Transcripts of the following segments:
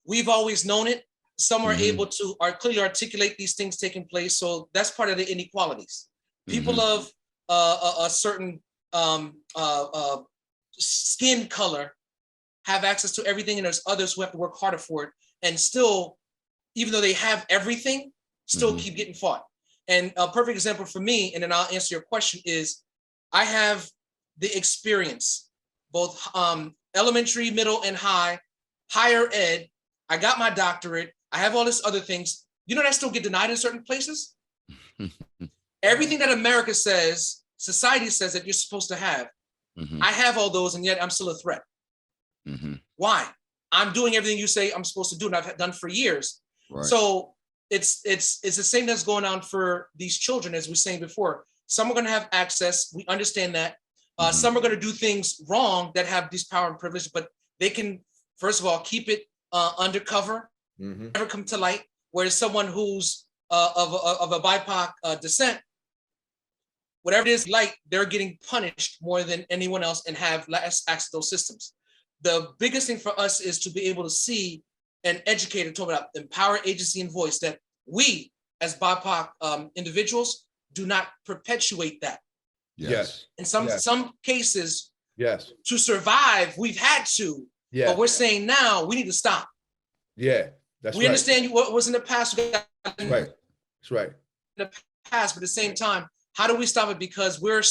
we've always known it. Some are able to clearly articulate these things taking place. So that's part of the inequalities. People of a certain skin color have access to everything, and there's others who have to work harder for it, and still, even though they have everything, still keep getting fought. And a perfect example for me, and then I'll answer your question, is I have the experience, both elementary, middle, and higher ed. I got my doctorate. I have all these other things. You know that I still get denied in certain places? Everything that America says, society says that you're supposed to have, I have all those, and yet I'm still a threat. Why? I'm doing everything you say I'm supposed to do, and I've done for years. Right. So it's the same that's going on for these children, as we were saying before. Some are going to have access. We understand that. Some are going to do things wrong that have this power and privilege, but they can, first of all, keep it undercover, never come to light. Whereas someone who's of a BIPOC descent, whatever it is, like, they're getting punished more than anyone else and have less access to those systems. The biggest thing for us is to be able to see and educate and talk about empower, agency, and voice, that we as BIPOC individuals do not perpetuate that. Yes. In some cases, to survive, we've had to, but we're saying now we need to stop. Yeah, that's we understand what was in the past. That's right. In the past, but at the same time, how do we stop it? Because we're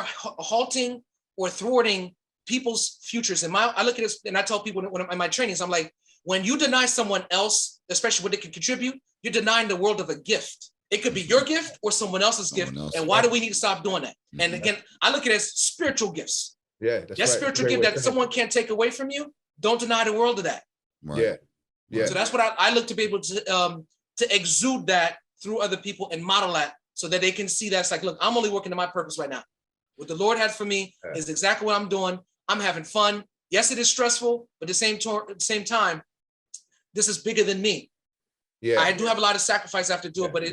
halting or thwarting people's futures. And I look at this, and I tell people when I'm in my trainings, I'm like, when you deny someone else, especially what they can contribute, you're denying the world of a gift. It could be your gift or someone else's gift. And why do we need to stop doing that? And again, I look at it as spiritual gifts. Yeah, that's right. Spiritual gift that someone can't take away from you. Don't deny the world of that. Right. Yeah. So that's what I look to be able to exude that through other people and model that, so that they can see that it's like, look, I'm only working to my purpose right now. What the Lord had for me is exactly what I'm doing. I'm having fun. Yes, it is stressful, but at the same time, this is bigger than me. Yeah, I do have a lot of sacrifice I have to do it, but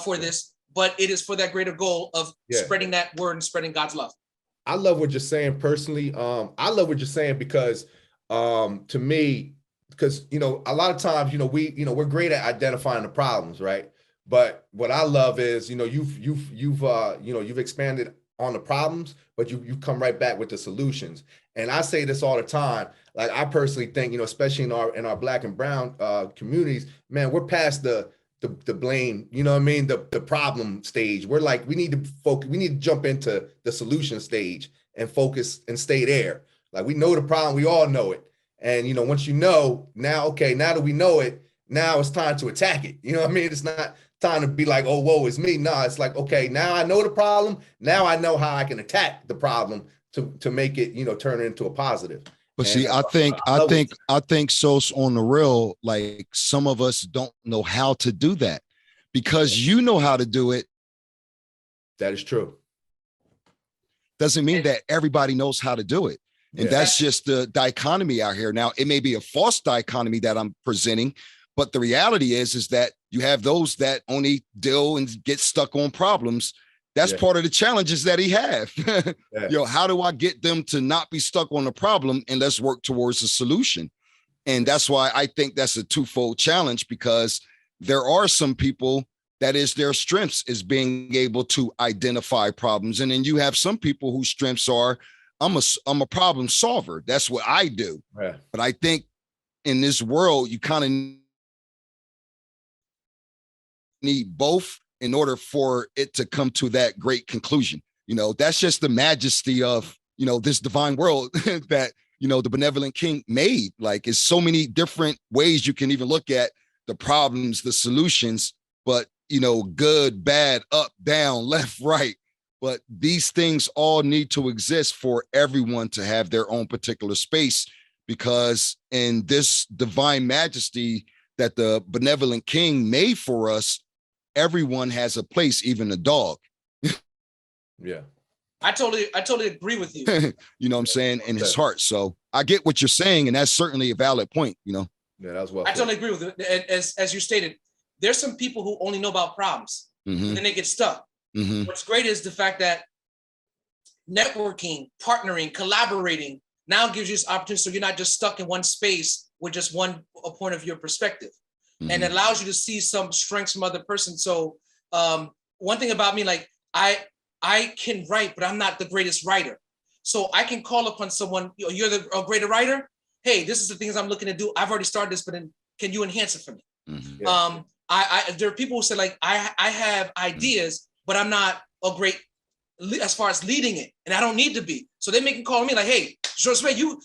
for this, but it is for that greater goal of spreading that word and spreading God's love. I love what you're saying personally. I love what you're saying because to me, because a lot of times, we're great at identifying the problems, right? But what I love is, you've expanded on the problems, but you come right back with the solutions. And I say this all the time. Like, I personally think, especially in our Black and brown communities, man, we're past the blame, the problem stage. We're like, we need to focus, we need to jump into the solution stage and focus and stay there. Like, we know the problem, we all know it. And, once now that we know it, now it's time to attack it. It's not time to be like, oh, whoa, it's me. No, it's like, okay, now I know the problem. Now I know how I can attack the problem to make it, turn it into a positive. But see, I think so on the real, like, some of us don't know how to do that, because you know how to do it. That is true. Doesn't mean that everybody knows how to do it. And that's just the dichotomy out here. Now, it may be a false dichotomy that I'm presenting, but the reality is that you have those that only deal and get stuck on problems. That's part of the challenges that he have. How do I get them to not be stuck on the problem, and let's work towards a solution? And that's why I think that's a twofold challenge, because there are some people that is their strengths is being able to identify problems. And then you have some people whose strengths are, I'm a problem solver. That's what I do. Yeah. But I think in this world, you kind of need both in order for it to come to that great conclusion. That's just the majesty of, this divine world that, the benevolent king made. Like, it's so many different ways you can even look at the problems, the solutions, but, good, bad, up, down, left, right. But these things all need to exist for everyone to have their own particular space, because in this divine majesty that the benevolent king made for us, everyone has a place, even a dog. Yeah. I totally agree with you. You know what I'm saying? In his heart. So I get what you're saying, and that's certainly a valid point, Yeah, that's well. I totally agree with it. As you stated, there's some people who only know about problems, and then they get stuck. What's great is the fact that networking, partnering, collaborating now gives you this opportunity, so you're not just stuck in one space with just a point of your perspective. And it allows you to see some strengths from other person. So one thing about me, like I can write, but I'm not the greatest writer. So I can call upon someone, you're a greater writer. Hey, this is the things I'm looking to do. I've already started this, but then can you enhance it for me? Yeah. There are people who say like, I have ideas, but I'm not a great, as far as leading it, and I don't need to be. So they make a call me like, hey, Josue,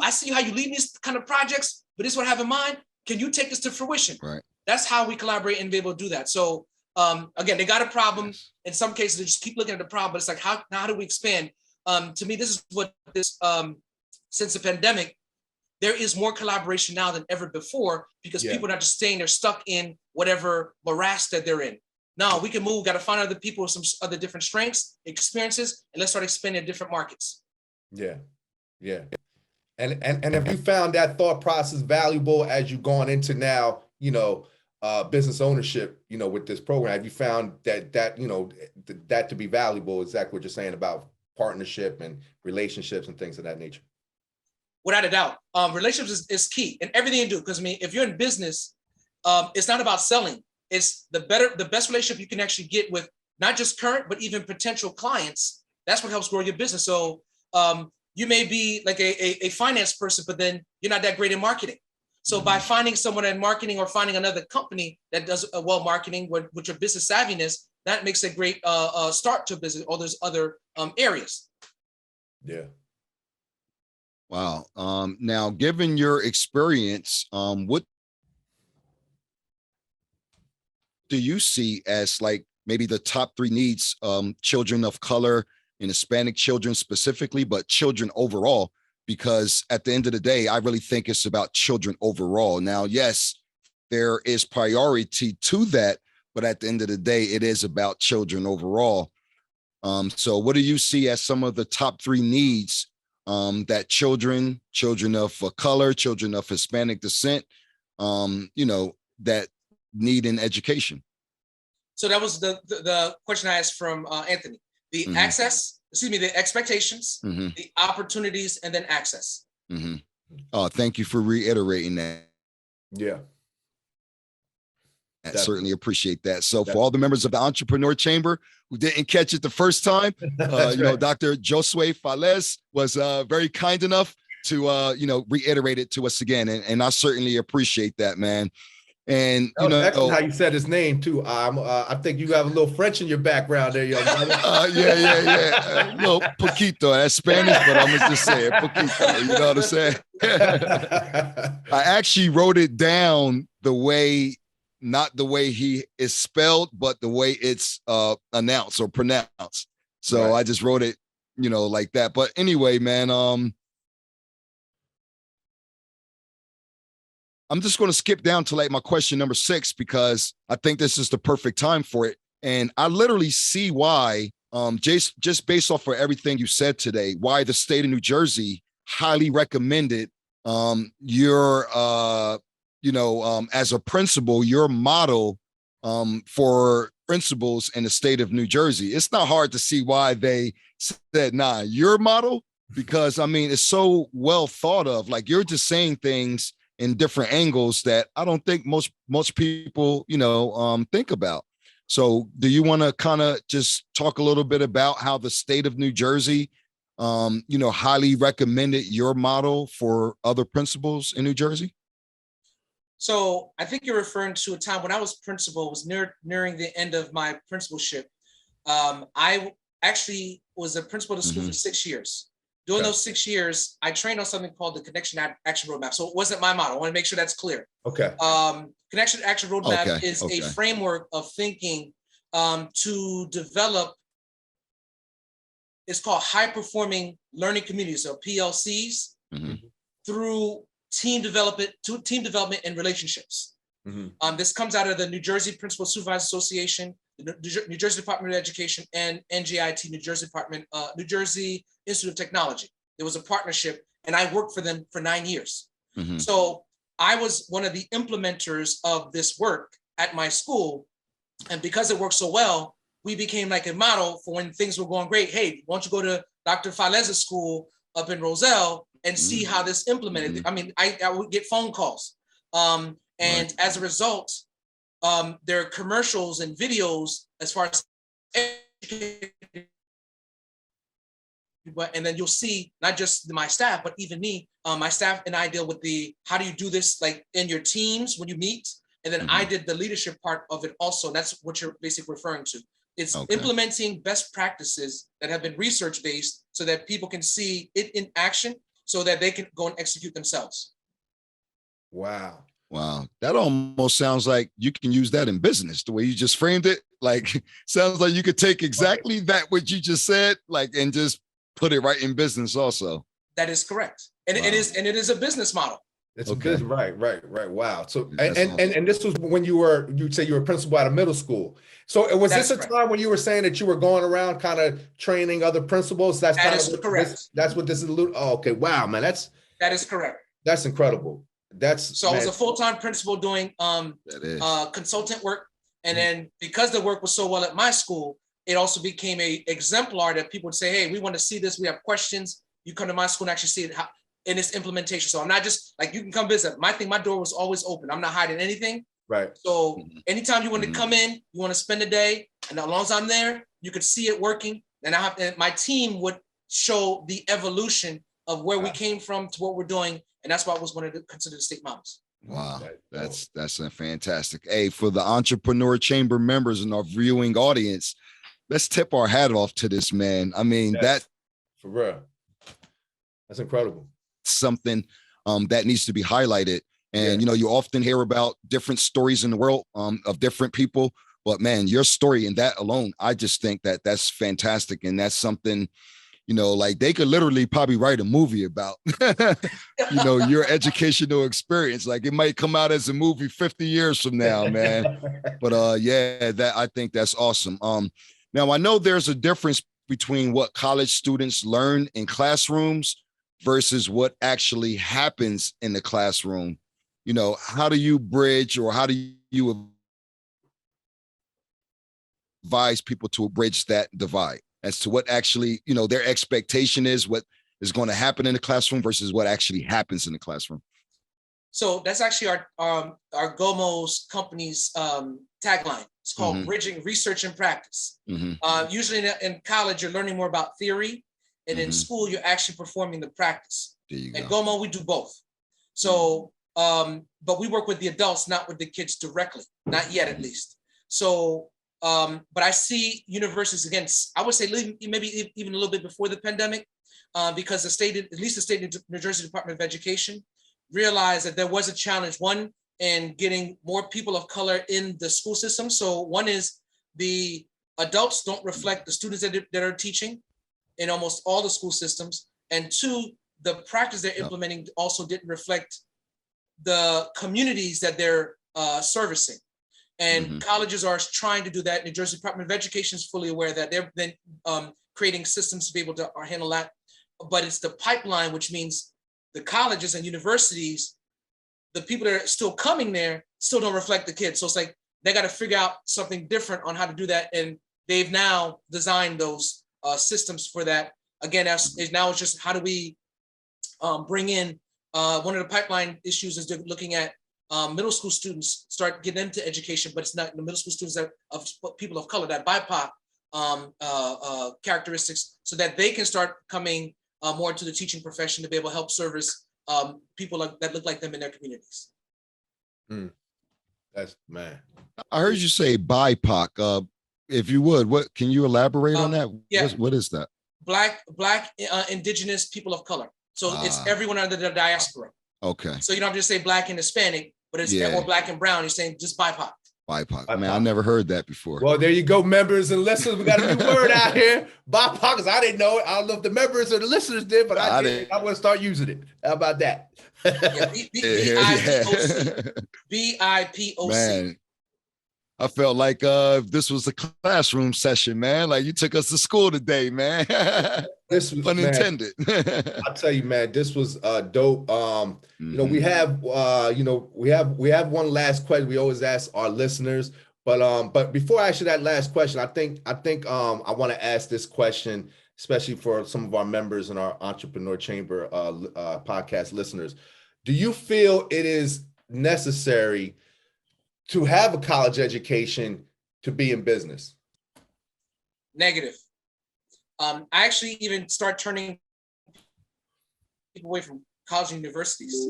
I see how you lead these kind of projects, but this is what I have in mind. Can you take this to fruition? Right. That's how we collaborate and be able to do that. So again, they got a problem. Yes. In some cases, they just keep looking at the problem, but it's like, how do we expand? To me, this is what this, since the pandemic, there is more collaboration now than ever before, because people are not just staying, they're stuck in whatever morass that they're in. No, we can move, got to find other people with some other different strengths, experiences, and let's start expanding in different markets. Yeah. And if you found that thought process valuable as you've gone into now, business ownership, with this program, have you found that that to be valuable? Exactly what you're saying about partnership and relationships and things of that nature. Without a doubt, relationships is key in everything you do. Because I mean, if you're in business, it's not about selling. It's the best relationship you can actually get with not just current, but even potential clients. That's what helps grow your business. So you may be like a finance person, but then you're not that great in marketing. So by finding someone in marketing or finding another company that does well marketing with your business savviness, that makes a great start to business. Or there's other areas. Yeah. Wow. Now, given your experience, what do you see as like maybe the top 3 needs, children of color and Hispanic children specifically, but children overall? Because at the end of the day, I really think it's about children overall. Now, yes, there is priority to that, but at the end of the day, it is about children overall. So what do you see as some of the top 3 needs that children of color, children of Hispanic descent, that need in education? So that was the question I asked from Anthony. The the expectations, the opportunities, and then access. Oh, thank you for reiterating that. Yeah. I certainly appreciate that. So for all the members of the Entrepreneur Chamber who didn't catch it the first time, right. Dr. Josue Fales was very kind enough to, reiterate it to us again. And I certainly appreciate that, man. And excellent how you said his name too. I think you have a little French in your background there, young brother. Yeah. No, poquito. That's Spanish, but I'm gonna just say it, poquito. You know what I'm saying? I actually wrote it down not the way he is spelled, but the way it's announced or pronounced. So right. I just wrote it, like that. But anyway, man, I'm just going to skip down to like my question number 6, because I think this is the perfect time for it. And I literally see why, just based off of everything you said today, why the state of New Jersey highly recommended your, as a principal, your model for principals in the state of New Jersey. It's not hard to see why they said, nah, your model, because I mean, it's so well thought of. Like, you're just saying things in different angles that I don't think most people, think about. So do you want to kind of just talk a little bit about how the state of New Jersey, highly recommended your model for other principals in New Jersey? So I think you're referring to a time when I was principal, was nearing the end of my principalship. I actually was a principal of the school for 6 years. During those 6 years, I trained on something called the Connection Action Roadmap. So it wasn't my model. I want to make sure that's clear. Okay. Connection Action Roadmap is a framework of thinking to develop. It's called high performing learning communities, or PLCs, through team development and relationships. This comes out of the New Jersey Principal Supervisor Association, the New Jersey Department of Education, and NJIT, New Jersey Institute of Technology. There was a partnership, and I worked for them for 9 years. So I was one of the implementers of this work at my school. And because it worked so well, we became like a model for when things were going great. Hey, why don't you go to Dr. Falez's school up in Roselle? and see how this implemented. I mean, I would get phone calls. And as a result, there are commercials and videos as far as and then you'll see not just my staff, but even me, my staff and I deal with how do you do this like in your teams when you meet? And then I did the leadership part of it also. That's what you're basically referring to. It's implementing best practices that have been research-based so that people can see it in action so that they can go and execute themselves. Wow. Wow. That almost sounds like you can use that in business, the way you just framed it. Like, sounds like you could take exactly that, what you just said, like, and just put it right in business also. That is correct. And it is a business model. It's a business, right. Wow. So, and this was when you'd say you were a principal at a middle school. So was this a time when you were saying that you were going around kind of training other principals? That is correct. That's what this is. Oh, okay. Wow, man. That is correct. That's incredible. I was a full-time principal doing consultant work. And then because the work was so well at my school, it also became a exemplar that people would say, hey, we want to see this. We have questions. You come to my school and actually see it in its implementation. So I'm not just like, you can come visit. My door was always open. I'm not hiding anything. Right. So anytime you want to come in, you want to spend a day, and as long as I'm there, you could see it working. And my team would show the evolution of where we came from to what we're doing. And that's why I was one of the considered state models. Wow. That's a fantastic. Hey, for the Entrepreneur Chamber members and our viewing audience, let's tip our hat off to this man. I mean, that for real. That's incredible. Something that needs to be highlighted. And, you often hear about different stories in the world of different people. But, man, your story and that alone, I just think that's fantastic. And that's something, like they could literally probably write a movie about, your educational experience. Like it might come out as a movie 50 years from now, man. But I think that's awesome. Now, I know there's a difference between what college students learn in classrooms versus what actually happens in the classroom. How do you bridge, or how do you advise people to bridge that divide as to what actually, their expectation is, what is going to happen in the classroom versus what actually happens in the classroom? So that's actually our GOMO's company's tagline. It's called Bridging Research and Practice. Usually in college, you're learning more about theory, and in school, you're actually performing the practice. At GOMO, we do both. So, but we work with the adults, not with the kids directly, not yet at least. So, but I see universities, again, I would say maybe even a little bit before the pandemic, because at least the state of New Jersey Department of Education realized that there was a challenge, one, in getting more people of color in the school system. So one is the adults don't reflect the students that are teaching in almost all the school systems. And two, the practice they're implementing also didn't reflect the communities that they're servicing. And colleges are trying to do that. New Jersey Department of Education is fully aware that they've been creating systems to be able to handle that. But it's the pipeline, which means the colleges and universities, the people that are still coming there still don't reflect the kids. So it's like they got to figure out something different on how to do that. And they've now designed those systems for that. Again, now it's just how do we bring in, one of the pipeline issues is they're looking at middle school students, start getting them to education, but it's not the middle school students that of people of color, that BIPOC characteristics, so that they can start coming more into the teaching profession to be able to help service people that look like them in their communities. That's, man. I heard you say BIPOC. If you would, what can you elaborate on that? Yeah. What is that? Black, indigenous people of color. So it's everyone under the diaspora. Okay. So you don't have to just say Black and Hispanic, but it's or Black and brown. You're saying just BIPOC. BIPOC. Man, I never heard that before. Well, there you go, members and listeners. We got a new word out here. BIPOC, because I didn't know it. I don't know if the members or the listeners did, but I did. I want to start using it. How about that? BIPOC. Man, I felt like this was a classroom session, man. Like you took us to school today, man. This was pun intended. I'll tell you, man, this was dope. We have one last question we always ask our listeners, but before I ask you that last question, I think I want to ask this question especially for some of our members and our Entrepreneur Chamber podcast listeners. Do you feel it is necessary to have a college education to be in business? Negative. I actually even start turning people away from college and universities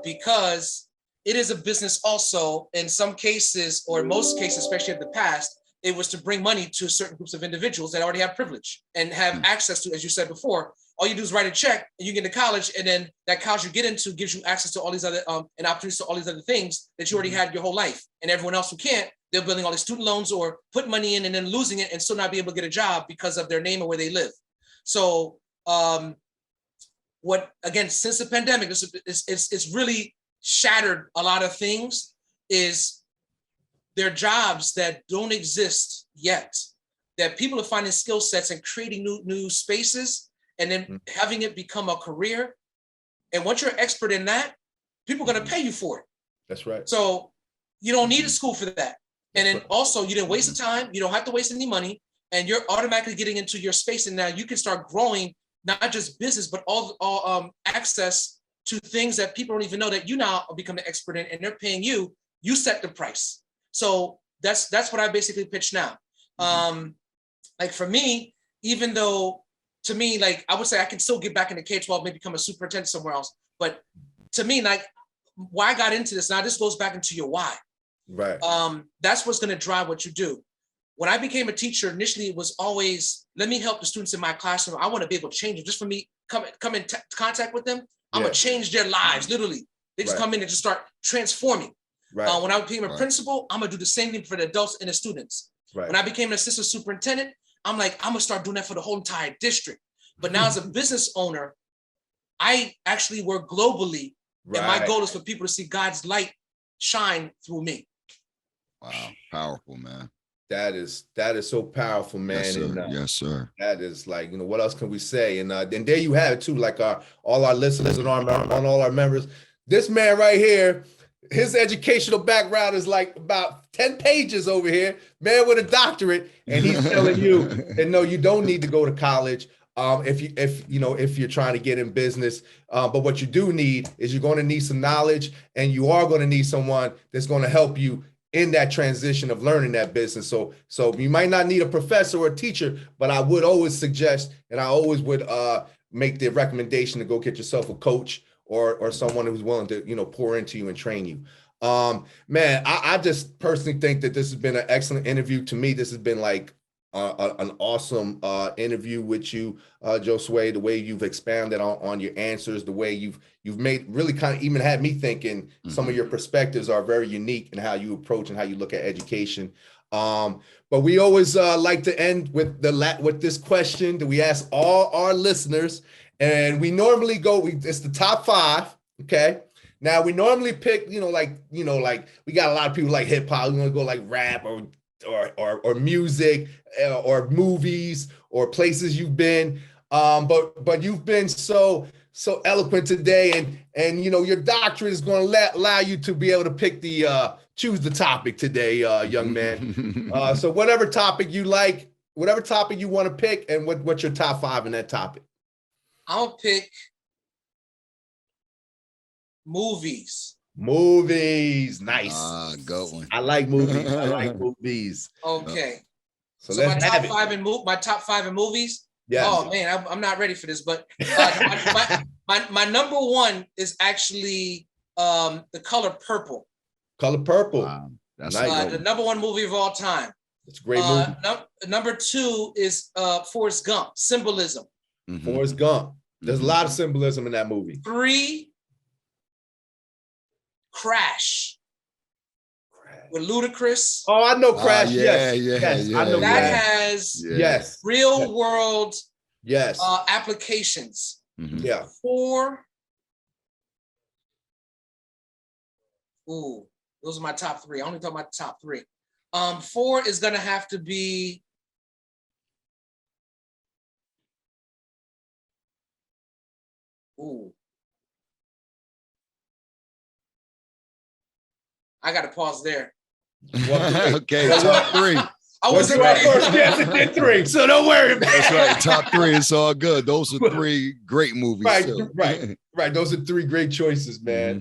because it is a business also. In some cases, or in most cases, especially in the past, it was to bring money to certain groups of individuals that already have privilege and have access to, as you said before, all you do is write a check and you get into college, and then that college you get into gives you access to all these other and opportunities to all these other things that you already had your whole life. And everyone else who can't, they're building all these student loans or put money in and then losing it and still not be able to get a job because of their name or where they live. So what, again, since the pandemic, it's really shattered a lot of things. Is there are jobs that don't exist yet, that people are finding skill sets and creating new spaces and then having it become a career. And once you're an expert in that, people are going to pay you for it. That's right. So you don't need a school for that. And then also you didn't waste the time. You don't have to waste any money, and you're automatically getting into your space. And now you can start growing, not just business, but all access to things that people don't even know that you now are becoming an expert in, and they're paying you. You set the price. So that's what I basically pitch now. Like for me, even though to me, like I would say I can still get back into K-12, maybe become a superintendent somewhere else. But to me, like why I got into this, now this goes back into your why. Right. That's what's going to drive what you do. When I became a teacher, initially it was always, let me help the students in my classroom. I want to be able to change them. Just for me, come in contact with them, I'm going to change their lives, literally. They just come in and just start transforming. Right. When I became a principal, I'm going to do the same thing for the adults and the students. Right. When I became an assistant superintendent, I'm like, I'm going to start doing that for the whole entire district. But now as a business owner, I actually work globally. Right. And my goal is for people to see God's light shine through me. Wow. Powerful, man. That is so powerful, man. Yes, sir. And, yes, sir. That is like, what else can we say? And there you have it too, like all our listeners and on all our members. This man right here, his educational background is like about 10 pages over here, man with a doctorate, and he's telling you that no, you don't need to go to college if you're trying to get in business. But what you do need is you're going to need some knowledge, and you are going to need someone that's going to help you in that transition of learning that business. So you might not need a professor or a teacher, but I would always suggest, and I always would make the recommendation to go get yourself a coach or someone who's willing to, pour into you and train you. Man, I just personally think that this has been an excellent interview. To me, this has been like an awesome interview with you, Josue, the way you've expanded on your answers, the way you've made really kind of even had me thinking some of your perspectives are very unique in how you approach and how you look at education. But we always like to end with this question that we ask all our listeners, and we normally it's the top 5. Okay. Now we normally pick, like we got a lot of people like hip hop. We want to go like rap or music or movies or places you've been. But you've been so eloquent today, and your doctorate is going to allow you to be able to pick choose the topic today, young man. So whatever topic you like, whatever topic you want to pick, and what's your top 5 in that topic? I'll pick movies. Movies, nice. Good one. I like movies. Okay. So my let's top 5 in movies. Yes. Oh man, I'm not ready for this, but my number 1 is actually The Color Purple. Color Purple. Wow. That's the number 1 movie of all time. It's a great movie. Number 2 is Forrest Gump. Symbolism. Forrest Gump. There's a lot of symbolism in that movie. 3, Crash. With Ludacris. Oh, I know Crash. Yes. I know that has real world applications. Yeah. 4. Ooh, those are my top 3. I only talk about the top 3. 4 is gonna have to be I gotta pause there. Okay, top 3. I wasn't What's ready. your first guess? It did 3. So don't worry, man. That's right. Top 3. It's all good. Those are 3 great movies. Right, too. right. Those are 3 great choices, man.